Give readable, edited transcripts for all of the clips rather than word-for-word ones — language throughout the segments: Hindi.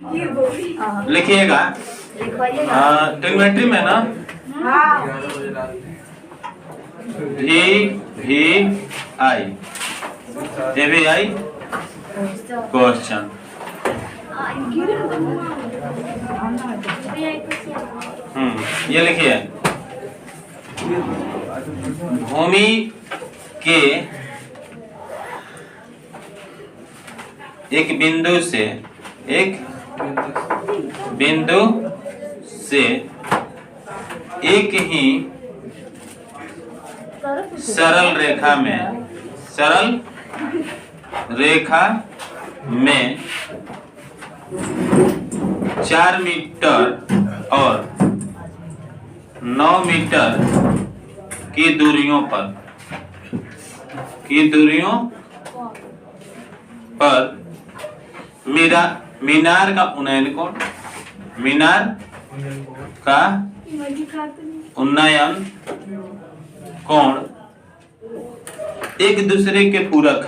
लिखिएगा ट्रिग्नोमेट्री में ना भी आई ये भी आई क्वेश्चन। ये लिखिए भूमि के एक बिंदु से एक ही सरल रेखा में 4 मीटर और 9 मीटर की दूरियों पर मीनार का उन्नयन कोण एक दूसरे के पूरक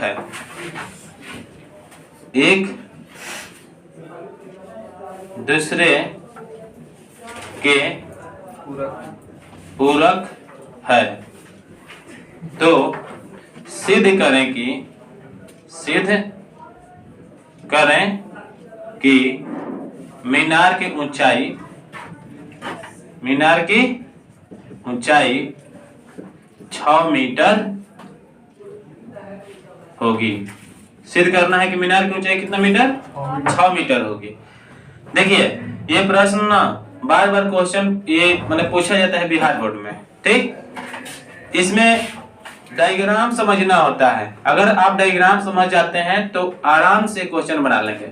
है। तो सिद्ध करें कि मीनार की ऊंचाई 6 मीटर होगी। सिद्ध करना है कि मीनार की ऊंचाई कितना मीटर 6 मीटर होगी। देखिए ये प्रश्न ना बार बार क्वेश्चन ये मतलब पूछा जाता है बिहार बोर्ड में, ठीक। इसमें डायग्राम समझना होता है। अगर आप डायग्राम समझ जाते हैं तो आराम से क्वेश्चन बना लेंगे।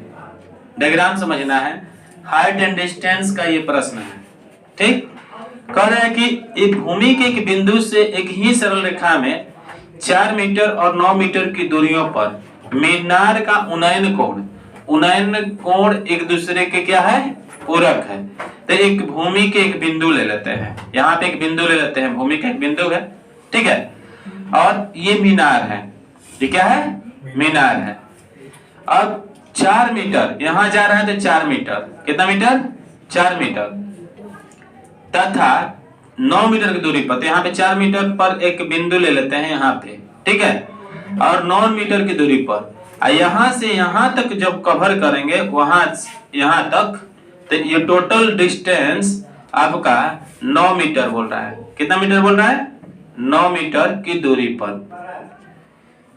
डायग्राम समझना है। हाइट एंड डिस्टेंस का ये प्रश्न है, ठीक। कह रहा है कि एक भूमि के एक बिंदु से एक ही सरल रेखा में 4 मीटर और 9 मीटर की दूरियों पर मीनार का उन्नयन कोण एक दूसरे के क्या है पूरक है। तो एक भूमि के एक बिंदु ले लेते हैं, यहाँ पे एक बिंदु ले लेते हैं, भूमि का एक बिंदु है, ठीक है। और ये मीनार है, ये क्या है मीनार है। अब 4 मीटर यहां जा रहा है तो 4 मीटर कितना मीटर 4 मीटर तथा 9 मीटर की दूरी पर, तो यहाँ पे 4 मीटर पर एक बिंदु ले लेते हैं यहाँ पे, ठीक है। और 9 मीटर की दूरी पर यहां से यहां तक जब कवर करेंगे वहां यहां तक, तो ये टोटल डिस्टेंस आपका 9 मीटर बोल रहा है। कितना मीटर बोल रहा है 9 मीटर की दूरी पर।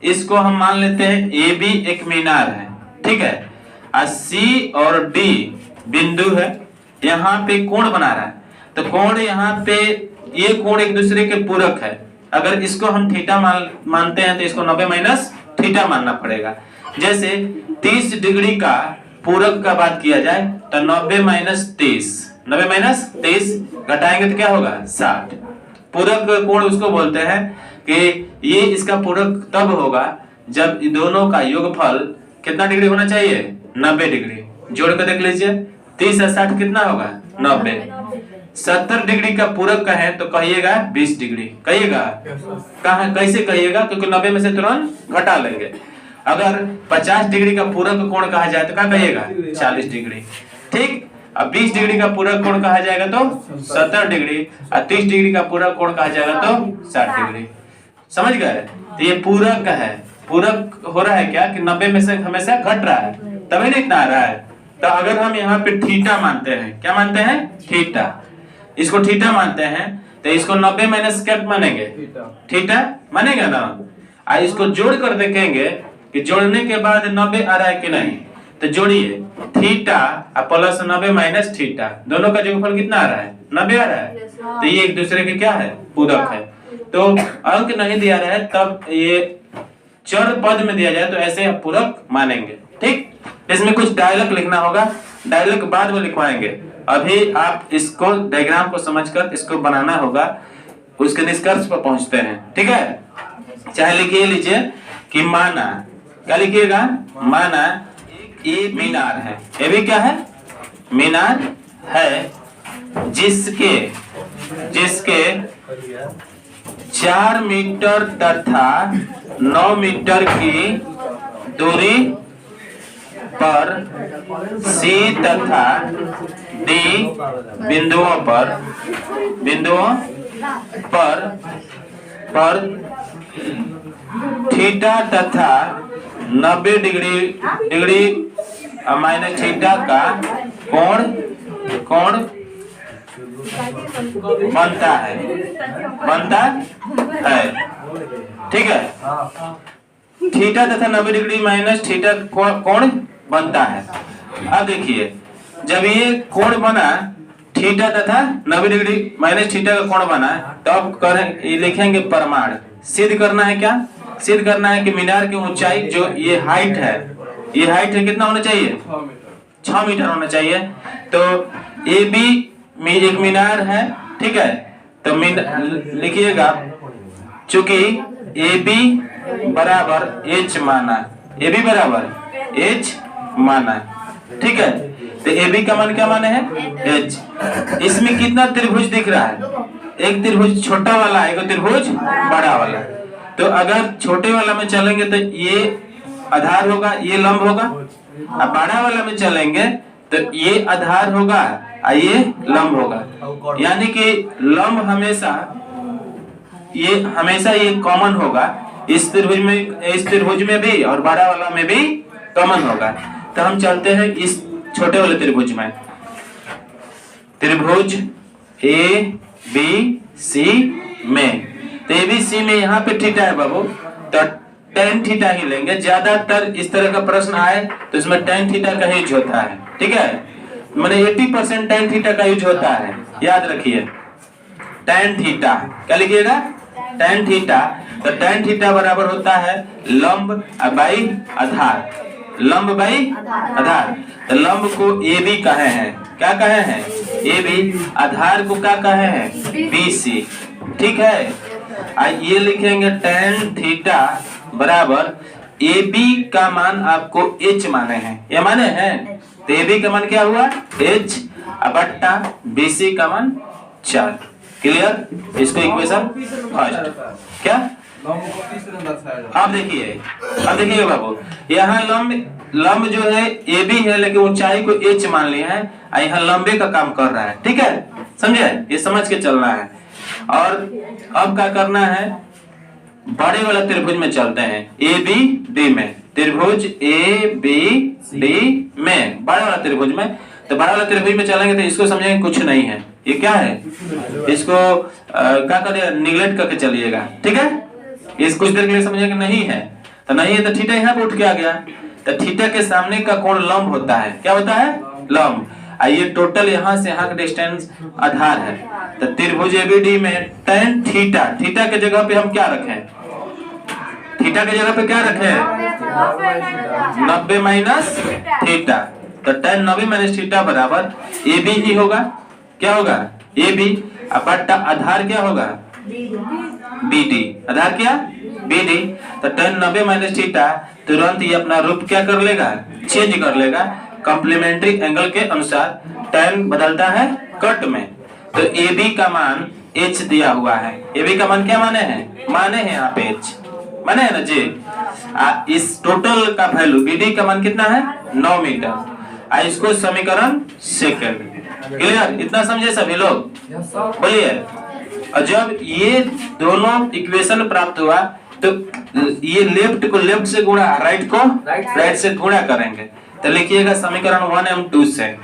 इसको हम मान लेते हैं ए भी एक मीनार है, ठीक है। सी और डी बिंदु है, यहाँ पे कोण बना रहा है, तो कोण यहाँ पे ये कोण एक दूसरे के पूरक है। अगर इसको हम थीटा मानते हैं तो इसको 90 माइनस थीटा मानना पड़ेगा। जैसे 30 डिग्री का पूरक का बात किया जाए तो 90 माइनस 30 घटाएंगे तो क्या होगा 60। पूरक कोण उसको बोलते हैं कि ये इसका पूरक तब होगा जब दोनों का योगफल कितना डिग्री होना चाहिए 90 डिग्री। जोड़ कर देख लीजिए 30 और 60 कितना होगा 90। 70 डिग्री का पूरक कहे तो कहिएगा 20 डिग्री, कहिएगा कहा कैसे कहिएगा, क्योंकि 90 में से तुरंत घटा लेंगे। अगर 50 डिग्री का पूरक कोण कहा जाए तो क्या कहिएगा 40 डिग्री, ठीक। अब 20 डिग्री का पूरक कोण कहा जाएगा तो 70 डिग्री और 30 डिग्री का पूरक कोण कहा जाएगा तो 60 डिग्री। समझ गए। तो ये पूरक है, पूरक हो रहा है क्या कि 90 में से हमेशा घट रहा है तभी नहीं इतना आ रहा है। तो अगर हम यहाँ पे थीटा मानते हैं, क्या मानते हैं थीटा, इसको थीटा मानते हैं तो इसको 90 माइनस क्या मानेंगे थीटा मानेगा ना। इसको जोड़ कर देखेंगे कि जोड़ने के बाद 90 आ रहा है कि नहीं, तो जोड़िए थीटा प्लस 90 माइनस थीटा, दोनों का योगफल कितना आ रहा है 90 आ रहा है। तो ये एक दूसरे के क्या है पूरक है। तो अंक नहीं दिया रहा है तब ये चर पद में दिया जाए तो ऐसे पूरक मानेंगे, ठीक। इसमें कुछ डायलॉग लिखना होगा, डायलॉग बाद में लिखवाएंगे। अभी आप इसको डायग्राम को समझकर इसको बनाना होगा, उसके निष्कर्ष पर पहुंचते हैं, ठीक है। चाहे लिखिए लीजिए कि माना, क्या लिखिएगा माना ये मीनार है, ये भी क्या है मीनार है, जिसके 4 मीटर तथा 9 मीटर की दूरी पर सी तथा डी बिंदुओं पर थीटा तथा 90 डिग्री माइनस थीटा का कोण बनता है ठीक है। थीटा तथा 90 डिग्री माइनस थीटा कोण बनता है। अब देखिए जब ये कोण बना थीटा तथा 90 डिग्री माइनस थीटा का कोण बना तो अब लिखेंगे प्रमाण। सिद्ध करना है क्या? सिद्ध करना है कि मीनार की ऊंचाई जो ये हाइट है कितना होना चाहिए? 6 मीटर होना चाहिए। तो ए बी एक मीनार है ठीक है। तो लिखिएगा चूंकि ए बी बराबर एच माना ठीक है। तो ए बी का मान क्या माने है? एच। इसमें कितना त्रिभुज दिख रहा है? एक त्रिभुज छोटा वाला है, एक त्रिभुज बड़ा वाला। तो अगर छोटे वाला में चलेंगे तो ये आधार होगा, ये लंब होगा। अब बड़ा वाला में चलेंगे तो ये आधार होगा और ये लंब होगा। यानी कि लंब हमेशा ये कॉमन होगा। इस त्रिभुज में भी और बड़ा वाला में भी कॉमन होगा। तो हम चलते हैं इस छोटे वाले त्रिभुज में। त्रिभुज ए बी सी में, तो ए बी सी में यहाँ पे थीटा है बाबू, तो tan थीटा ही लेंगे। ज्यादातर इस तरह का प्रश्न आए तो इसमें tan थीटा का यूज होता है ठीक है। मैंने 80% tan थीटा का यूज होता है, याद रखिए। tan थीटा क्या लिखिएगा? tan theta. तो tan थीटा बराबर होता है लंब बाई आधार। तो लंब को ए बी कहे हैं। क्या कहे हैं? A B. आधार को क्या कहे हैं? बी सी ठीक है। ये लिखेंगे tan थीटा बराबर ए बी का मान आपको h माने हैं, ये माने हैं। तो ए बी का मान क्या हुआ? h बट्टा बी सी का मान 4। क्लियर? इसको इक्वेशन फर्स्ट क्या? अब देखिए बाबू, यहाँ लंब जो है ए बी है लेकिन ऊंचाई को h मान लिया है। यहाँ लंबे का काम कर रहा है ठीक है। समझे? ये समझ के चलना है। और अब क्या करना है? बड़े वाला त्रिभुज में चलते हैं। ए बी डी में, त्रिभुज ए बी डी में, बड़ा वाला त्रिभुज में। तो बड़ा वाला त्रिभुज में चलेंगे तो इसको समझेंगे कुछ नहीं है। ये क्या है? इसको क्या करिएगा? निगलेक्ट करके चलिएगा ठीक है। इस कुछ देर के लिए समझेंगे नहीं है, तो नहीं है तो थीटा यहाँ पे उठ के आ गया। तो थीटा के सामने का कोण लंब होता है। क्या होता है? लंब। ये टोटल यहाँ से यहाँ का डिस्टेंस आधार है। तो त्रिभुज एबीडी में tan थीटा, थीटा के जगह पे हम क्या रखें? थीटा के जगह पे क्या रखें? 90 माइनस थीटा। तो tan 90 माइनस थीटा बराबर ए बी ही होगा। क्या होगा? ए बी बट्टा आधार क्या होगा? B D. आधार क्या? B D. तो tan 90 माइनस थीटा तुरंत ये अपना रूप क्या कर लेगा? चेंज कर लेगा। कॉम्प्लीमेंट्री एंगल के अनुसार tan बदलता है कट में। तो ए बी का मान h दिया हुआ है। ए बी का मान क्या माने हैं? माने हैं यहाँ पे h माने है ना जी। इस टोटल का वैल्यू बी डी का मान कितना है? 9 मीटर। इसको समीकरण सेकंड। क्लियर? इतना समझे सभी लोग? बोलिए। और जब ये दोनों इक्वेशन प्राप्त हुआ तो ये लेफ्ट को लेफ्ट से गुणा, राइट को राइट से गुणा करेंगे। तो लिखिएगा समीकरण 1m2 से,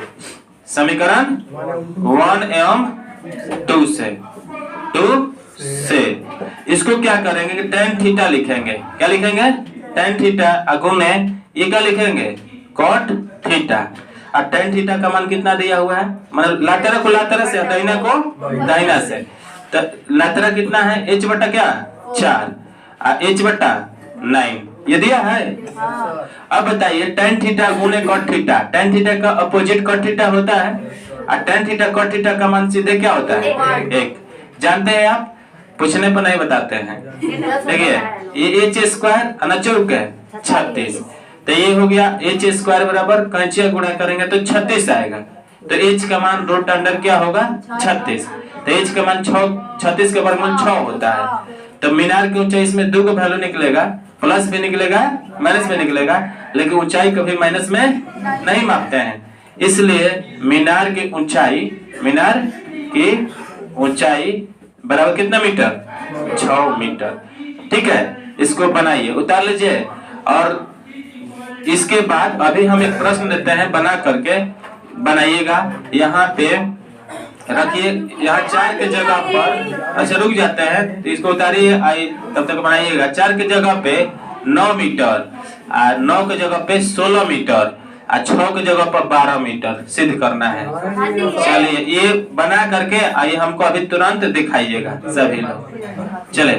समीकरण 1m2 से इसको क्या करेंगे कि tan थीटा लिखेंगे। क्या लिखेंगे? tan थीटा अगुणे ये क्या लिखेंगे? cot theta. और tan थीटा का मान कितना दिया हुआ है? मतलब लातेरा को लातेरा से, दाहिना को दाहिना से। तो लातेरा कितना है? h बटा क्या? 4 h बटा 9 ये दिया है। अब बताइए tan थीटा गुणे cot थीटा। tan थीटा का अपोजिट cot थीटा होता है और tan थीटा cot थीटा का मान सीधे क्या होता है? 1। जानते हैं आप? पूछने पर नहीं बताते हैं। देखिए ये h स्क्वायर अनचौक है 36। तो ये हो गया h स्क्वायर बराबर कैंची गुणा करेंगे तो 36 आएगा। तो h का मान रूट अंडर क्या होगा? 36। तो h का मान 36 के वर्गमूल 6 होता है। तो मीनार की ऊंचाई इसमें दो वैल्यू निकलेगा, प्लस भी निकलेगा माइनस भी निकलेगा। लेकिन ऊंचाई कभी माइनस में नहीं मापते हैं। इसलिए मीनार की ऊंचाई बराबर कितना मीटर? 6 मीटर। ठीक है, इसको बनाइए, उतार लीजिए। और इसके बाद अभी हम एक प्रश्न देते हैं, बना करके बनाइएगा। यहाँ पे रखिए, यहाँ 4 के जगह पर, अच्छा रुक जाते हैं, तो इसको उतारिए, तब तक बनाइएगा। 4 के जगह पे 9 मीटर, 9 के जगह पे 16 मीटर, 6 की जगह पर 12 मीटर सिद्ध करना है। चलिए ये बना करके आइए, हमको अभी तुरंत दिखाइएगा सभी लोग। चले,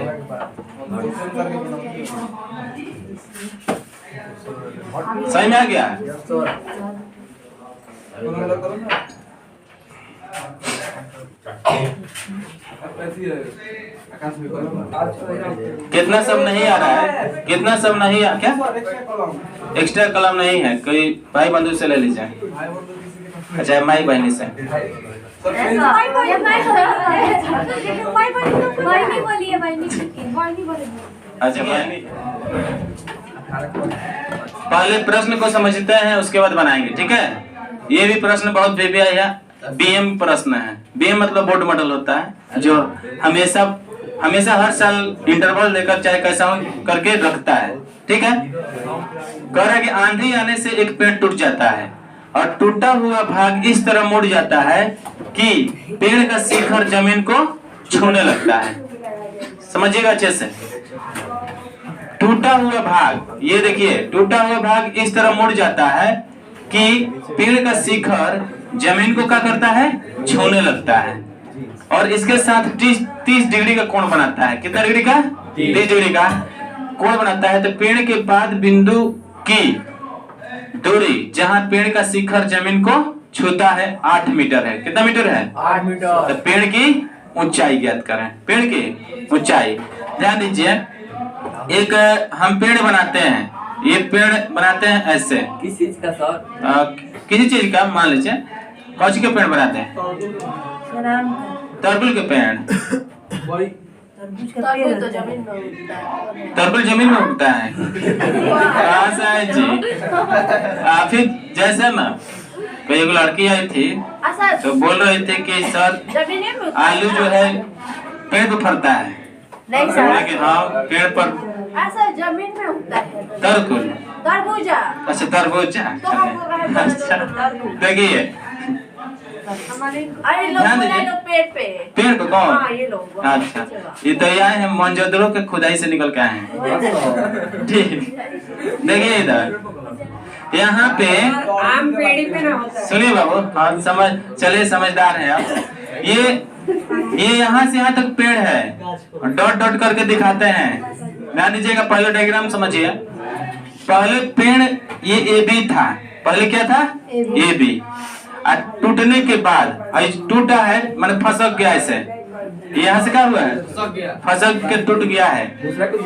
सही में आ गया? कितना सब नहीं आ रहा है? कितना सब नहीं आ, क्या एक्स्ट्रा कलम नहीं है? कोई भाई बंधु से ले लीजिए। अच्छा, माई बहनी से। अच्छा, पहले प्रश्न को समझते हैं, उसके बाद बनाएंगे। ठीक है, ये भी प्रश्न बहुत बीएम प्रश्न है। बीएम मतलब बोर्ड मॉडल होता है, जो हमेशा हर साल इंटरवल देकर चाहे कैसा हो करके रखता है। ठीक है, कह रहा है कि आंधी आने से एक पेड़ टूट जाता है और टूटा हुआ भाग इस तरह मुड़ जाता है कि पेड़ का शिखर जमीन को छूने लगता है। समझिएगा अच्छे से। टूटा हुआ भाग, ये देखिए, टूटा हुआ भाग इस तरह मुड़ जाता है कि पेड़ का शिखर जमीन को क्या करता है? छूने लगता है। और इसके साथ 30 डिग्री का कोण बनाता है। कितना डिग्री का? 30 डिग्री का कोण बनाता है। तो पेड़ के बाद बिंदु की दूरी जहां पेड़ का शिखर जमीन को छूता है 8 मीटर है। कितना मीटर है? 8 मीटर। तो पेड़ की ऊंचाई ज्ञात करें। पेड़ की ऊंचाई, ध्यान दीजिए, एक हम पेड़ बनाते हैं, ये पेड़ बनाते हैं ऐसे। किस चीज का सर? किसी चीज का, मान लीजिए कौन सी के पेड़ बनाते हैं? तरबूज के पेड़। तरबूज जमीन में उगता है। कहाँ से आए जी? फिर जैसे ना कोई एक लड़की आई थी तो बोल रहे थे कि सर आलू जो है पेड़ पे फलता है। नहीं सर, हाँ, पेड़ पर जमीन में उगता है। तरबूजा। अच्छा, तरबूजा। अच्छा, देखिए पेड़ पे कौन? अच्छा, ये तो आए हैं मोहनजोदड़ो के खुदाई से निकल के आए हैं। ठीक, देखिए इधर, यहाँ पे आम पेड़ी पे ना होता है। सुनिए बाबू, हाँ चले, समझदार हैं आप। ये यहाँ से यहाँ तक पेड़ है, डॉट डॉट करके दिखाते हैं। ध्यान दीजिएगा, पहले डायग्राम समझिए। पहले पेड़ ये ए बी था, पहले क्या था? A B. टूटने के बाद टूटा है, माने फसक गया ऐसे, यहाँ से क्या हुआ है? फसक के टूट गया है।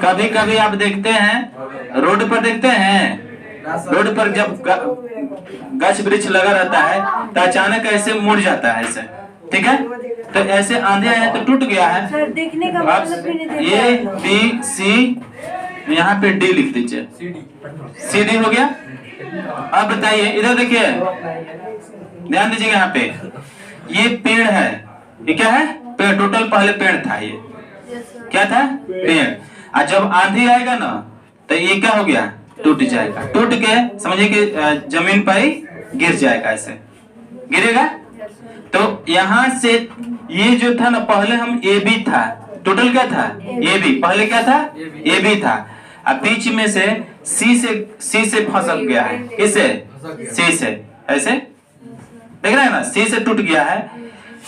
कभी कभी आप देखते हैं, रोड पर देखते हैं, रोड पर जब गाछ वृक्ष लगा रहता है तो अचानक ऐसे मुड़ जाता है ऐसे। ठीक है, तो ऐसे आंधी आया तो टूट गया है। सर देखने का मतलब भी नहीं देता। ए बी सी, यहाँ पे डी लिख दीजिए, सी डी हो गया। अब बताइए, इधर देखिए, ध्यान दीजिएगा, यहाँ पे ये पेड़ है, ये क्या है? पेड़। टोटल पहले पेड़ था, ये क्या था? पेड़। और जब आंधी आएगा ना तो ये क्या हो गया? टूट जाएगा। टूट के समझिए कि जमीन पर ही गिर जाएगा, ऐसे गिरेगा। तो यहाँ से ये जो था ना, पहले हम ए बी था, टोटल क्या था? A B. पहले क्या था? ए बी था। अब बीच में से सी से फंसक गया है। किससे? सी से, ऐसे देख रहे हैं ना, सी से टूट गया है।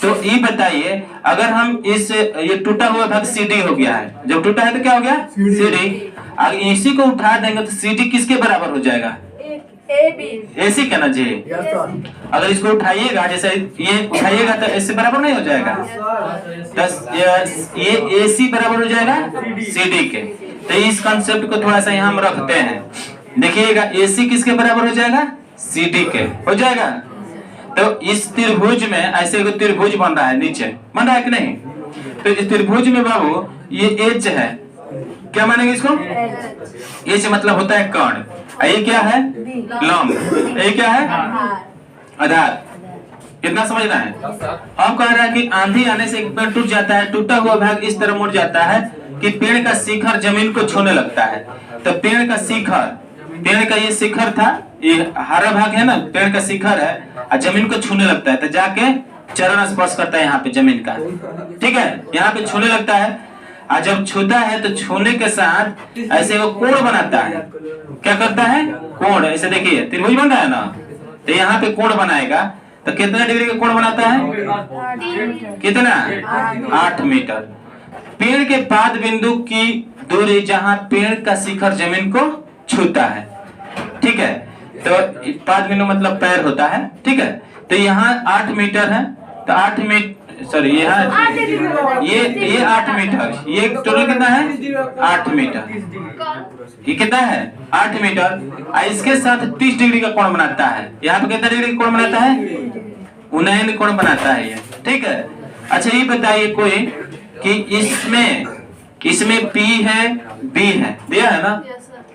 तो ये बताइए, अगर हम ये टूटा हुआ भाग सी डी हो गया है, जब टूटा है तो क्या हो गया? C D. अगर इसी को उठा देंगे तो सी डी किसके बराबर हो जाएगा? ऐसी कहना चाहिए। अगर इसको उठाइएगा, जैसे ये उठाइएगा तो ऐसे बराबर नहीं हो जाएगा? ये AC बराबर हो जाएगा CD के। तो इस कंसेप्ट को थोड़ा सा यहाँ हम रखते हैं। देखिएगा, AC किसके बराबर हो जाएगा? CD के हो जाएगा। तो इस त्रिभुज में ऐसे एक त्रिभुज बन रहा है, नीचे बन रहा है कि नहीं? तो इस त्रिभुज में बाबू ये H है, क्या मानेंगे इसको? H मतलब होता है कर्ण। ये क्या है? लंब। ये क्या है? आधार। कितना समझना है? हम कह रहे हैं कि आंधी आने से एक पेड़ टूट जाता है, टूटा हुआ भाग इस तरह मुड़ जाता है कि पेड़ का शिखर जमीन को छूने लगता है। तो पेड़ का शिखर, पेड़ का ये शिखर था, ये हरा भाग है ना, पेड़ का शिखर है और जमीन को छूने लगता है, तो जाके चरण स्पर्श करता है यहाँ पे जमीन का, ठीक है, यहाँ पे छूने लगता है। और जब छूता है तो छूने के साथ ऐसे वो कोण बनाता है। क्या करता है? कोण। ऐसे देखिए त्रिभुज बन रहा है ना, तो यहाँ पे कोण बनाएगा। तो कितना डिग्री का कोण बनाता है? कितना? 8 मीटर। पेड़ के पाद बिंदु की दूरी जहां पेड़ का शिखर जमीन को छूता है, ठीक है। तो पाद बिंदु मतलब पैर होता है, ठीक है। तो यहाँ 8 मीटर है, तो 8 मीटर, सॉरी यहाँ ये 8 मीटर, ये टोटल कितना है? 8 मीटर। ये कितना है? 8 मीटर। इसके साथ 30 डिग्री का कोण बनाता है। यहाँ पे कितना डिग्री का कोण बनाता है? 59 कोण बनाता है ये, ठीक है। अच्छा ये बताइए कोई कि इसमें P है, B है, दिया है ना,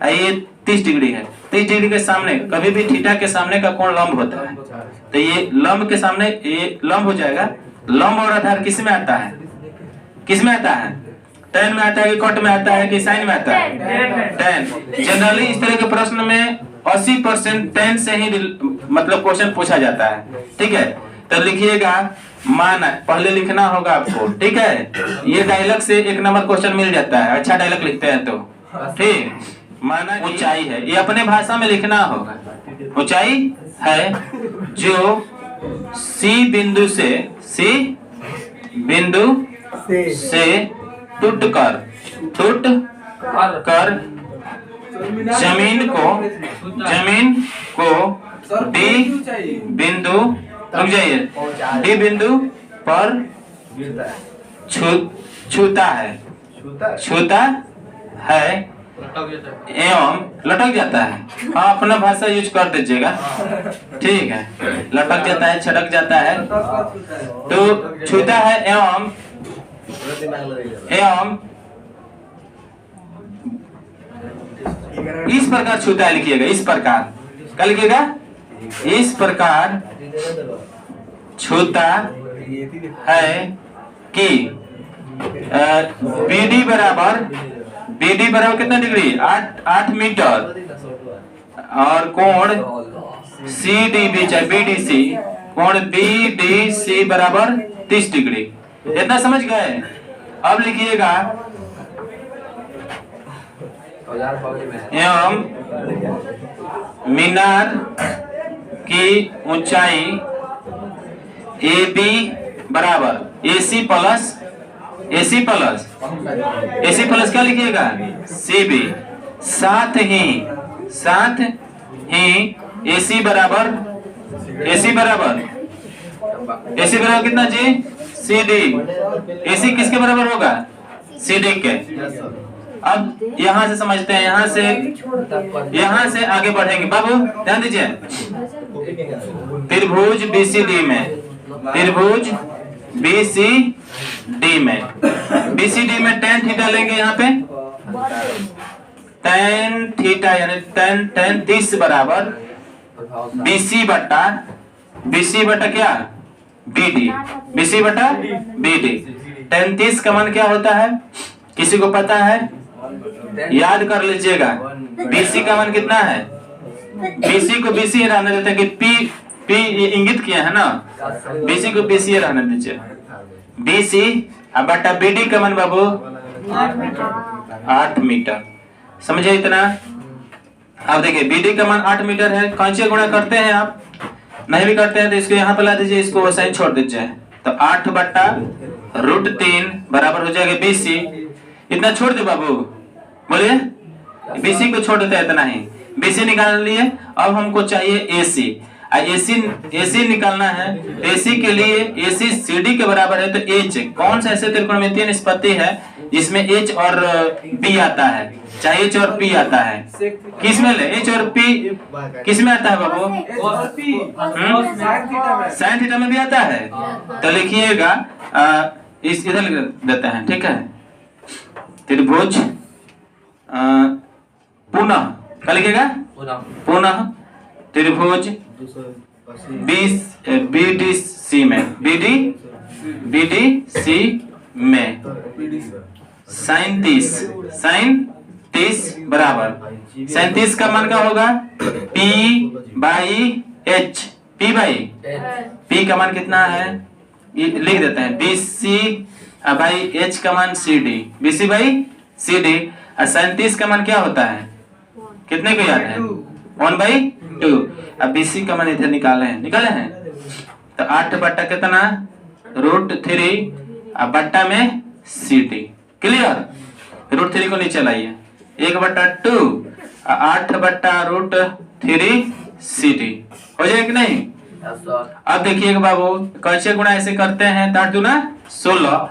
ये 30 डिग्री है। 30 डिग्री के सामने कभी भी थीटा के सामने का कोण लंब होता है, तो ये लंब के सामने ये लंब हो जाएगा। लंब और आधार किस में आता है? किस में आता है? टेन में आता है कि कट में आता है कि साइन में आता है? टेन। जनरली इस तरह के प्रश्न में 80% टेन से ही मतलब क्वेश्चन पूछा जाता है, ठीक है। तो लिखिएगा माना, पहले लिखना होगा आपको, ठीक है। ये डायलॉग से 1 नंबर क्वेश्चन मिल जाता है, अच्छा डायलॉग लिखते हैं तो, ठीक। माना ऊंचाई है, ये अपने भाषा में लिखना होगा। ऊंचाई है जो C बिंदु से टूट कर जमीन को D बिंदु, रुक जाइए, D बिंदु पर छूता है एवं लटक जाता है। हाँ, अपना भाषा यूज कर दीजिएगा, ठीक है। लटक जाता है, छटक जाता है, तो छूता है एवं इस प्रकार छूता है, लिखिएगा इस प्रकार। क्या लिखिएगा? इस प्रकार छूता है कि BD बराबर कितना डिग्री? 8 मीटर। और कोण CDB चाहे BDC, कोण BDC बराबर 30 डिग्री। इतना समझ गए? अब लिखिएगा एवं मीनार की ऊंचाई AB बराबर AC प्लस क्या लिखिएगा? CB। साथ ही AC बराबर कितना जी? CD। AC किसके बराबर होगा? CD के। अब यहाँ से समझते हैं, यहाँ से आगे बढ़ेंगे। बाबू ध्यान दीजिए, त्रिभुज BCD में tan थीटा लेंगे। यहाँ पे tan थीटा यानी tan 30 बराबर BC बटा क्या? BC बटा BD। tan 30 का मान क्या होता है? किसी को पता है? याद कर लीजिएगा। BC का मान कितना है? BC को BC रहने देते हैं कि P इंगित किया है ना, BC को BC रहने दीजिए। BC अब बटा BD का मान बाबू 8 मीटर। समझे इतना? अब देखिए BD का मान 8 मीटर है। कैसे गुणा करते हैं आप? नहीं भी करते हैं तो इसको यहाँ पे ला दीजिए, इसको वैसे ही छोड़ दीजिए। तो 8 बटा √3 बराबर हो जाएगा BC। इतना छोड़ दे बाबू, बोलिए। BC को छोड़ देते हैं, इतना ही। BC निकाल लिए। अब हमको चाहिए AC। AC निकालना है। AC के लिए AC CD के बराबर है, तो H कौन सा ऐसे त्रिकोणमितीय निष्पत्ति है जिसमें H और P आता है? चाहे H और P आता है। किस में ले? H और P किस में आता है बाबू? साइन थीटा में भी आता है। तो लिखिएगा इस इधर लिख देते हैं, ठीक है। त्रिभुज पुनः क्या लिखिएगा? पुनः त्रिभुज BDC में BDC में sin 30 बराबर 37 का मान क्या होगा P/H P का मान कितना है ये लिख देते हैं BC/H का मान BC/CD और 37 का मान क्या होता है कितने को याद है 1/2। अब BC का मान इधर निकाले हैं तो 8 बट्टा कितना √3 और बट्टा में CD क्लियर। √3 को नीचे लाइए 1/2 और 8 बट्टा √3 CD हो जाएगा कि नहीं। अब देखिएगा बाबू कैसे गुणा ऐसे करते हैं 8 दूना 16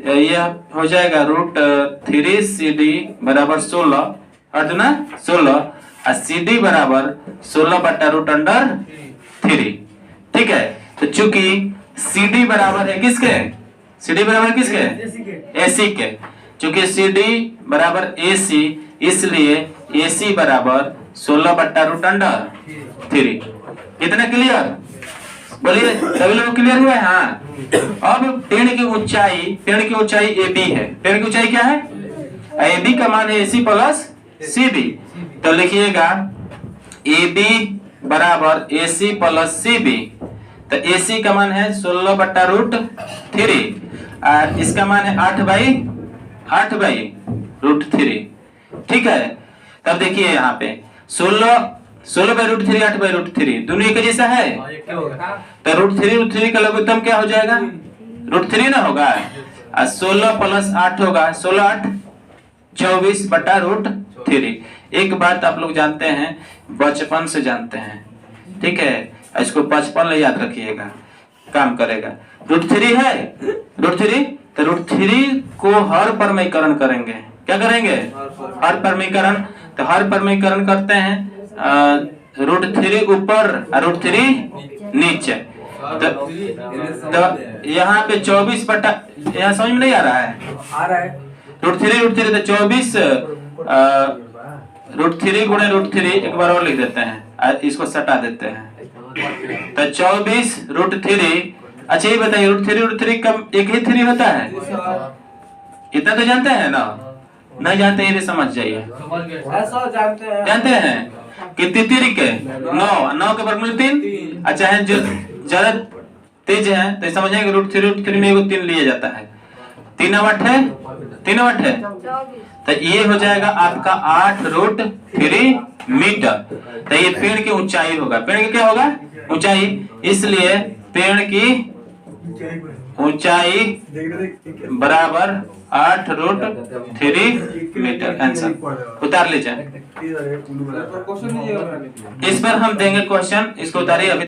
यह हो जाएगा √3 CD बराबर 16 8 दूना 16 और CD बराबर 16/√3। ठीक है तो चूंकि CD बराबर है किसके AC के चूंकि CD बराबर AC इसलिए AC बराबर 16/√3। इतना क्लियर बोलिए सभी लोग क्लियर हुआ है। हाँ अब पेड़ की ऊंचाई AB है। पेड़ की ऊंचाई क्या है AB का मान है AC प्लस CD तो लिखिएगा AB बराबर AC प्लस CB तो AC का मान है 16/√3 और इसका मान है 8/√3। ठीक है तब देखिए यहाँ पे 16/√3 8/√3 दोनों एक जैसा है तो √3 का लघुत्तम क्या हो जाएगा √3 ना होगा और 16 + 8 होगा 16 8 24/√3। एक बात आप लोग जानते हैं बचपन से जानते हैं ठीक है इसको बचपन में याद रखिएगा काम करेगा। √3 है √3 तो √3 को हर परमीकरण करेंगे क्या करेंगे हर परमीकरण तो हर परमीकरण करते हैं √3 ऊपर और √3 नीचे तो यहाँ पे 24 बटा यहाँ समझ में नहीं आ रहा है √3 तो 24 √3 गुणे √3 एक बार और लिख देते हैं इसको सटा देते हैं तो 24 √3। अच्छा ये बताइए √3 कम एक ही 3 होता है इतना तो जानते हैं ना नहीं जानते ये भी समझ जाइए जानते हैं कि 3 के 9 के वर्गमूल 3। अच्छा है जो ज्यादा तेज है तो समझ जाएंगे √3 में एगो 3 लिया जाता है 3 8 है तो ये हो जाएगा आपका 8√3 मीटर तो ये पेड़ की ऊंचाई होगा। पेड़ की क्या होगा ऊंचाई इसलिए पेड़ की ऊंचाई बराबर 8√3 मीटर। आंसर उतार लीजिए इस पर हम देंगे क्वेश्चन इसको उतारिए अभी।